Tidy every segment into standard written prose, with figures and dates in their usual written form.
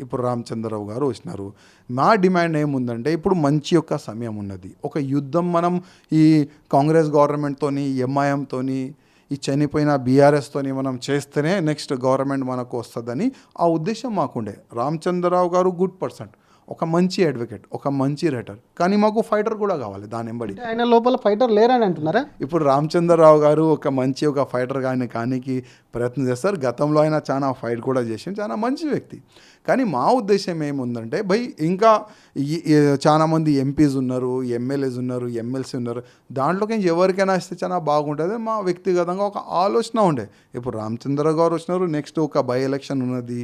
ఇప్పుడు రామచంద్రరావు గారు వచ్చినారు. మా డిమాండ్ ఏముందంటే ఇప్పుడు మంచి యొక్క సమయం ఉన్నది. ఒక యుద్ధం మనం ఈ కాంగ్రెస్ గవర్నమెంట్తోని ఎంఐఎంతోని ఈ చనిపోయిన బీఆర్ఎస్తోని మనం చేస్తేనే నెక్స్ట్ గవర్నమెంట్ మనకు వస్తుందని ఆ ఉద్దేశం మాకుండే. రామచంద్రరావు గారు గుడ్ పర్సన్, ఒక మంచి అడ్వకేట్, ఒక మంచి రైటర్, కానీ మాకు ఫైటర్ కూడా కావాలి దాని ఎంబడి. ఆయన లోపల ఫైటర్ లేరని అంటున్నారా? ఇప్పుడు రామచంద్రరావు గారు ఒక ఫైటర్ కానీ ప్రయత్నం చేస్తారు. గతంలో ఆయన చాలా ఫైట్ కూడా చేసి చాలా మంచి వ్యక్తి. కానీ మా ఉద్దేశం ఏముందంటే ఇంకా చాలామంది ఎంపీస్ ఉన్నారు, ఎమ్మెల్యేస్ ఉన్నారు, ఎమ్మెల్సీ ఉన్నారు, దాంట్లోకి ఎవరికైనా ఇస్తే చాలా బాగుంటుంది మా వ్యక్తిగతంగా ఒక ఆలోచన ఉండే. ఇప్పుడు రామచంద్రరావు గారు వచ్చినారు, నెక్స్ట్ ఒక బై ఎలక్షన్ ఉన్నది,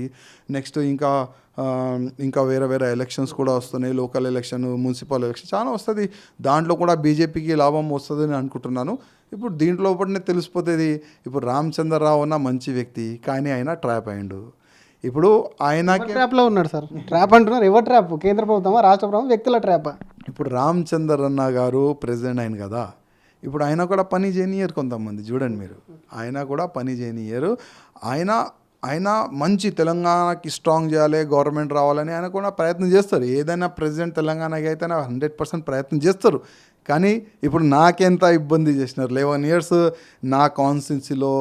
నెక్స్ట్ ఇంకా వేరే ఎలక్షన్స్ కూడా వస్తున్నాయి, లోకల్ ఎలక్షన్, మున్సిపల్ ఎలక్షన్ చాలా వస్తుంది. దాంట్లో కూడా బీజేపీకి లాభం వస్తుందని అనుకుంటున్నాను. ఇప్పుడు దీంట్లో ఒకటి తెలిసిపోతుంది. ఇప్పుడు రామచంద్రరావు అన్న మంచి వ్యక్తి, కానీ ఆయన ట్రాప్ అయ్యిండు. ఇప్పుడు ఆయన ట్రాప్లో ఉన్నాడు సార్. ట్రాప్ అంటున్నారు, ఎవరు ట్రాప్? కేంద్ర ప్రభుత్వమా, రాష్ట్ర ప్రభుత్వం, వ్యక్తుల ట్రాప్? ఇప్పుడు రామచంద్రన్న గారు ప్రెసిడెంట్ అయిన కదా, ఇప్పుడు ఆయన కూడా పని చేయనియరు. కొంతమంది చూడండి మీరు, ఆయన కూడా పని చేయనియరు. ఆయన మంచి తెలంగాణకి స్ట్రాంగ్ చేయాలి, గవర్నమెంట్ రావాలని ఆయన కూడా ప్రయత్నం చేస్తారు. ఏదైనా ప్రెసిడెంట్ తెలంగాణకి అయితే 100% ప్రయత్నం చేస్తారు. కానీ ఇప్పుడు నాకెంత ఇబ్బంది చేసినారు. 11 years నా కాన్స్టిట్యున్సీలో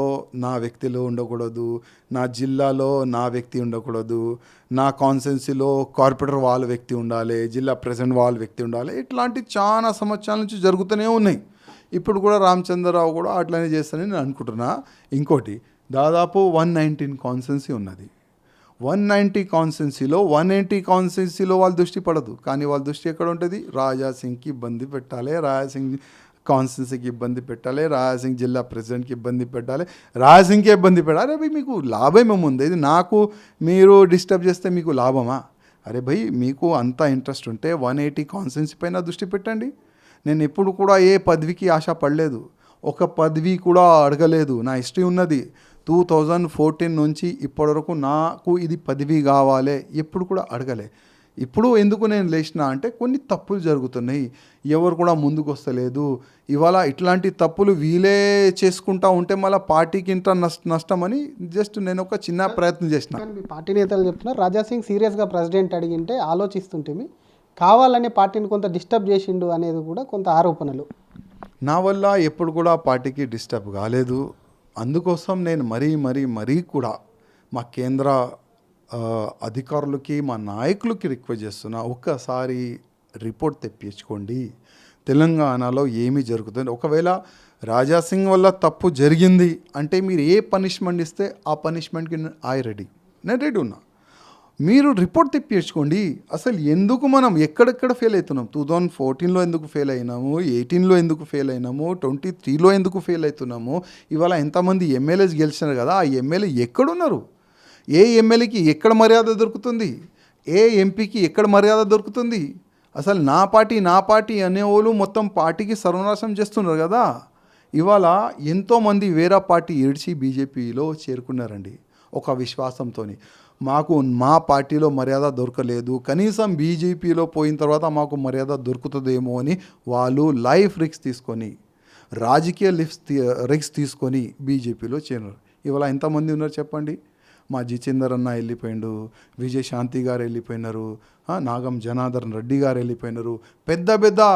నా వ్యక్తిలో ఉండకూడదు, నా జిల్లాలో నా వ్యక్తి ఉండకూడదు, నా కాన్స్టిట్యున్సీలో కార్పొరేటర్ వాళ్ళ వ్యక్తి ఉండాలి, జిల్లా ప్రెసిడెంట్ వాళ్ళ వ్యక్తి ఉండాలి. ఇట్లాంటి చాలా సంవత్సరాల నుంచి జరుగుతూనే ఉన్నాయి. ఇప్పుడు కూడా రామచంద్రరావు కూడా అట్లనే చేస్తానని నేను అనుకుంటున్నా. ఇంకోటి, దాదాపు 119 కాన్స్టిట్యున్సీ ఉన్నది. 190 కాన్స్టిట్యున్సీలో 180 కాన్స్టిట్యున్సీలో వాళ్ళ దృష్టి పడదు. కానీ వాళ్ళ దృష్టి ఎక్కడ ఉంటుంది? రాజాసింగ్కి ఇబ్బంది పెట్టాలి, రాజాసింగ్ కాన్స్టిట్యున్సీకి ఇబ్బంది పెట్టాలి, రాజాసింగ్ జిల్లా ప్రెసిడెంట్కి ఇబ్బంది పెట్టాలి, రాజాసింగ్కి ఇబ్బంది పెట్టాలి. అరే మీకు లాభం ఏముంది? ఇది నాకు మీరు డిస్టర్బ్ చేస్తే మీకు లాభమా? అరే మీకు అంత ఇంట్రెస్ట్ ఉంటే 180 కాన్స్టిట్యున్సీ పైన దృష్టి పెట్టండి. నేను ఎప్పుడు కూడా ఏ పదవికి ఆశ పడలేదు, ఒక పదవి కూడా అడగలేదు. నా హిస్టరీ ఉన్నది. 2014 నుంచి ఇప్పటివరకు నాకు ఇది పదవి కావాలి ఎప్పుడు కూడా అడగలే. ఇప్పుడు ఎందుకు నేను లేచినా అంటే కొన్ని తప్పులు జరుగుతున్నాయి, ఎవరు కూడా ముందుకు వస్తలేదు. ఇవాళ ఇట్లాంటి తప్పులు వీలే చేసుకుంటా ఉంటే మళ్ళీ పార్టీకి ఇంత నష్టమని జస్ట్ నేను ఒక చిన్న ప్రయత్నం చేసిన. మీ పార్టీ నేతలు చెప్తున్నారు రాజాసింగ్ సీరియస్గా ప్రెసిడెంట్ అడిగింటే ఆలోచిస్తుంటే కావాలనే పార్టీని కొంత డిస్టర్బ్ చేసిండు అనేది కూడా కొంత ఆరోపణలు. నా వల్ల ఎప్పుడు కూడా పార్టీకి డిస్టర్బ్ కాలేదు. అందుకోసం నేను మరీ కూడా మా కేంద్ర అధికారులకి, మా నాయకులకి రిక్వెస్ట్ చేస్తున్నా, ఒక్కసారి రిపోర్ట్ తెప్పించుకోండి. తెలంగాణలో ఏమి జరుగుతుంది, ఒకవేళ రాజాసింగ్ వల్ల తప్పు జరిగింది అంటే మీరు ఏ పనిష్మెంట్ ఇస్తే ఆ పనిష్మెంట్కి నేను రెడీ ఉన్నా. మీరు రిపోర్ట్ తెప్పించుకోండి. అసలు ఎందుకు మనం ఎక్కడెక్కడ ఫెయిల్ అవుతున్నాం? 2014లో ఎందుకు ఫెయిల్ అయినాము, 18లో ఎందుకు ఫెయిల్ అయినాము, 23లో ఎందుకు ఫెయిల్ అవుతున్నాము? ఇవాళ ఎంతమంది ఎమ్మెల్యేస్ గెలిచినారు కదా, ఆ ఎమ్మెల్యే ఎక్కడున్నారు? ఏ ఎమ్మెల్యేకి ఎక్కడ మర్యాద దొరుకుతుంది? ఏ ఎంపీకి ఎక్కడ మర్యాద దొరుకుతుంది? అసలు నా పార్టీ అనేవాళ్ళు మొత్తం పార్టీకి సర్వనాశనం చేస్తున్నారు కదా. ఇవాళ ఎంతోమంది వేరే పార్టీ ఏడ్చి బీజేపీలో చేరుకున్నారండి ఒక విశ్వాసంతో. మాకు మా పార్టీలో మర్యాద దొరకలేదు, కనీసం బీజేపీలో పోయిన తర్వాత మాకు మర్యాద దొరుకుతుందేమో అని వాళ్ళు లైఫ్ రిస్క్ తీసుకొని, రాజకీయ రిస్క్ తీసుకొని బీజేపీలో చేరినారు. ఇవాళ ఎంతమంది ఉన్నారు చెప్పండి? మా జితేందర్ అన్న వెళ్ళిపోయిండు, విజయశాంతి గారు వెళ్ళిపోయినారు, నాగం జనార్దన్ రెడ్డి గారు వెళ్ళిపోయినారు. పెద్ద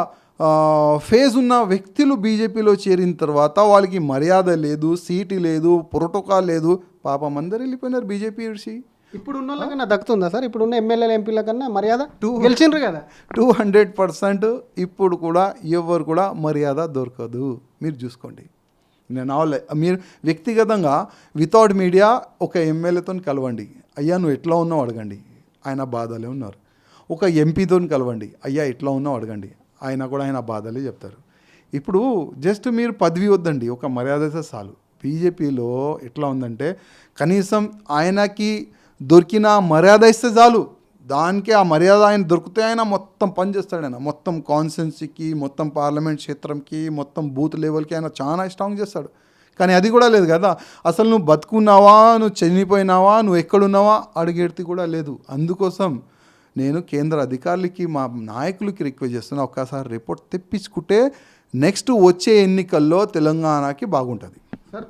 ఫేజ్ ఉన్న వ్యక్తులు బీజేపీలో చేరిన తర్వాత వాళ్ళకి మర్యాద లేదు, సీటు లేదు, ప్రోటోకాల్ లేదు. పాపం అందరు వెళ్ళిపోయినారు బీజేపీ విడిచి. ఇప్పుడు ఉన్న వాళ్ళకన్నా దక్కుతుందా సార్? ఇప్పుడున్న ఎమ్మెల్యేల ఎంపీల కన్నా మర్యాద గెలిచిండ్రు కదా 200%. ఇప్పుడు కూడా ఎవరు కూడా మర్యాద దొరకదు. మీరు చూసుకోండి. మీరు వ్యక్తిగతంగా వితౌట్ మీడియా ఒక ఎమ్మెల్యేతో కలవండి, అయ్యా నువ్వు ఎట్లా ఉన్నావు అడగండి, ఆయన బాధలే ఉన్నారు. ఒక ఎంపీతో కలవండి, అయ్యా ఎట్లా ఉన్నావు అడగండి, ఆయన బాధలే చెప్తారు. ఇప్పుడు జస్ట్ మీరు పదవి వద్దండి, ఒక మర్యాద చాలు. బీజేపీలో ఎట్లా ఉందంటే కనీసం ఆయనకి దొరికిన మర్యాద ఇస్తే చాలు, దానికి ఆ మర్యాద ఆయన దొరికితే ఆయన మొత్తం పని చేస్తాడు. ఆయన మొత్తం కాన్స్టిట్యున్సీకి, మొత్తం పార్లమెంట్ క్షేత్రంకి, మొత్తం బూత్ లెవెల్కి ఆయన చాలా స్ట్రాంగ్ చేస్తాడు. కానీ అది కూడా లేదు కదా. అసలు నువ్వు బతుకున్నావా, నువ్వు చనిపోయినావా, నువ్వు ఎక్కడున్నావా అడిగేది కూడా లేదు. అందుకోసం నేను కేంద్ర అధికారులకి, మా నాయకులకి రిక్వెస్ట్ చేస్తున్నా, ఒక్కసారి రిపోర్ట్ తెప్పించుకుంటే నెక్స్ట్ వచ్చే ఎన్నికల్లో తెలంగాణకి బాగుంటుంది. సార్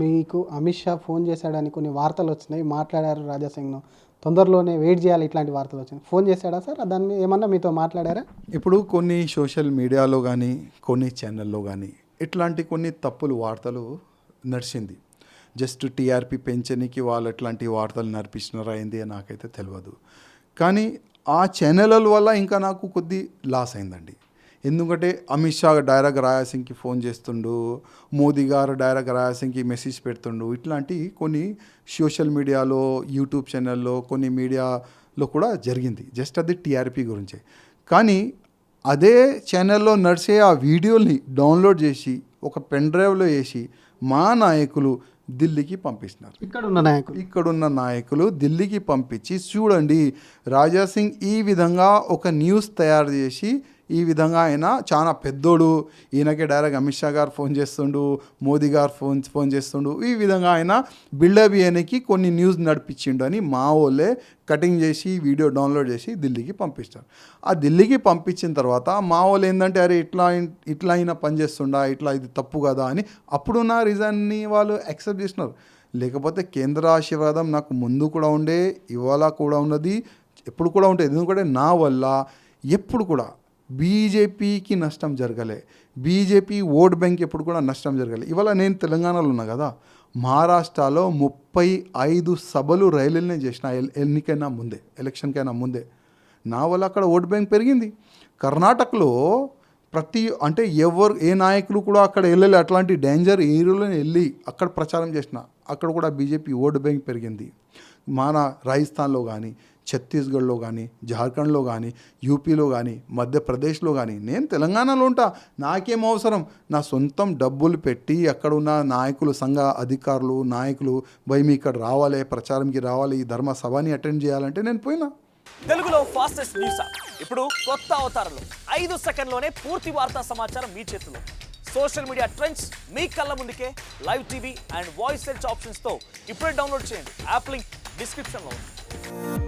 మీకు అమిత్ షా ఫోన్ చేశాడని కొన్ని వార్తలు వచ్చినాయి, మాట్లాడారు రాజాసింగ్ను, తొందరలోనే వెయిట్ చేయాలి ఇట్లాంటి వార్తలు వచ్చింది. ఫోన్ చేశాడా సార్? దాని మీద ఏమన్నా మీతో మాట్లాడారా? ఇప్పుడు కొన్ని సోషల్ మీడియాలో కానీ కొన్ని ఛానల్లో కానీ ఇట్లాంటి కొన్ని తప్పులు వార్తలు నడిచింది. జస్ట్ టీఆర్పీ పెంచడానికి వాళ్ళు ఎట్లాంటి వార్తలు నడిపించినారా ఏంది అని నాకైతే తెలియదు. కానీ ఆ ఛానళ్ళ వల్ల ఇంకా నాకు కొద్ది లాస్ అయిందండి. ఎందుకంటే అమిత్ షా డైరెక్ట్ రాయాసింగ్కి ఫోన్ చేస్తుండు, మోదీ గారు డైరెక్ట్ రాయాసింగ్కి మెసేజ్ పెడుతుండు. ఇట్లాంటి కొన్ని సోషల్ మీడియాలో, యూట్యూబ్ ఛానల్లో, కొన్ని మీడియాలో కూడా జరిగింది. జస్ట్ అది టీఆర్పీ గురించే. కానీ అదే ఛానల్లో నడిచే ఆ వీడియోని డౌన్లోడ్ చేసి ఒక పెన్ డ్రైవ్లో వేసి మా నాయకులు ఢిల్లీకి పంపిస్తున్నారు. ఇక్కడున్న నాయకులు ఢిల్లీకి పంపించి చూడండి రాజాసింగ్ ఈ విధంగా ఒక న్యూస్ తయారు చేసి ఈ విధంగా ఆయన చాలా పెద్దోడు, ఈయనకే డైరెక్ట్ అమిత్ షా గారు ఫోన్ చేస్తుండు, మోదీ గారు ఫోన్ చేస్తుండు, ఈ విధంగా ఆయన బిల్డప్ చేయడానికి కొన్ని న్యూస్ నడిపించిండు అని మా వాళ్ళే కటింగ్ చేసి వీడియో డౌన్లోడ్ చేసి ఢిల్లీకి పంపిస్తారు. ఆ ఢిల్లీకి పంపించిన తర్వాత మా వాళ్ళు ఏంటంటే అరే ఇట్లా అయినా పని చేస్తుండా, ఇట్లా ఇది తప్పు కదా అని అప్పుడున్న రీజన్ని వాళ్ళు యాక్సెప్ట్ చేసినారు. లేకపోతే కేంద్ర ఆశీర్వాదం నాకు ముందు కూడా ఉండే, ఇవాళ కూడా ఉన్నది, ఎప్పుడు కూడా ఉంటుంది. ఎందుకంటే నా వల్ల ఎప్పుడు కూడా బీజేపీకి నష్టం జరగలే, బీజేపీ ఓట్ బ్యాంక్ ఎప్పుడు కూడా నష్టం జరగలే. ఇవాళ నేను తెలంగాణలో ఉన్నా కదా, మహారాష్ట్రలో 35 సభలు రైలునే చేసిన ఎలక్షన్కైనా ముందే. నా వల్ల అక్కడ ఓట్ బ్యాంక్ పెరిగింది. కర్ణాటకలో అంటే ఏ నాయకులు కూడా అక్కడ వెళ్ళలే, అట్లాంటి డేంజర్ ఏరియాలో వెళ్ళి అక్కడ ప్రచారం చేసిన, అక్కడ కూడా బీజేపీ ఓట్ బ్యాంక్ పెరిగింది. మన రాజస్థాన్లో కానీ, ఛత్తీస్గఢ్లో కానీ, జార్ఖండ్లో కానీ, యూపీలో కానీ, మధ్యప్రదేశ్లో కానీ, నేను తెలంగాణలో ఉంటా, నాకేం అవసరం? నా సొంతం డబ్బులు పెట్టి అక్కడ ఉన్న నాయకులు, సంఘ అధికారులు, నాయకులు మీ ఇక్కడ రావాలి, ప్రచారంకి రావాలి, ఈ ధర్మ సభని అటెండ్ చేయాలంటే నేను పోయినా. తెలుగులో ఫాస్టెస్ట్ న్యూస్ ఇప్పుడు కొత్త అవతారంలో 5 సెకండ్లోనే పూర్తి వార్తా సమాచారం మీ చేతిలో. సోషల్ మీడియా ట్రెండ్స్ మీ కళ్ళ ముందుకే live TV and voice search ఆప్షన్స్తో ఇప్పుడే డౌన్లోడ్ చేయండి. యాప్ లింక్ డిస్క్రిప్షన్లో ఉంది.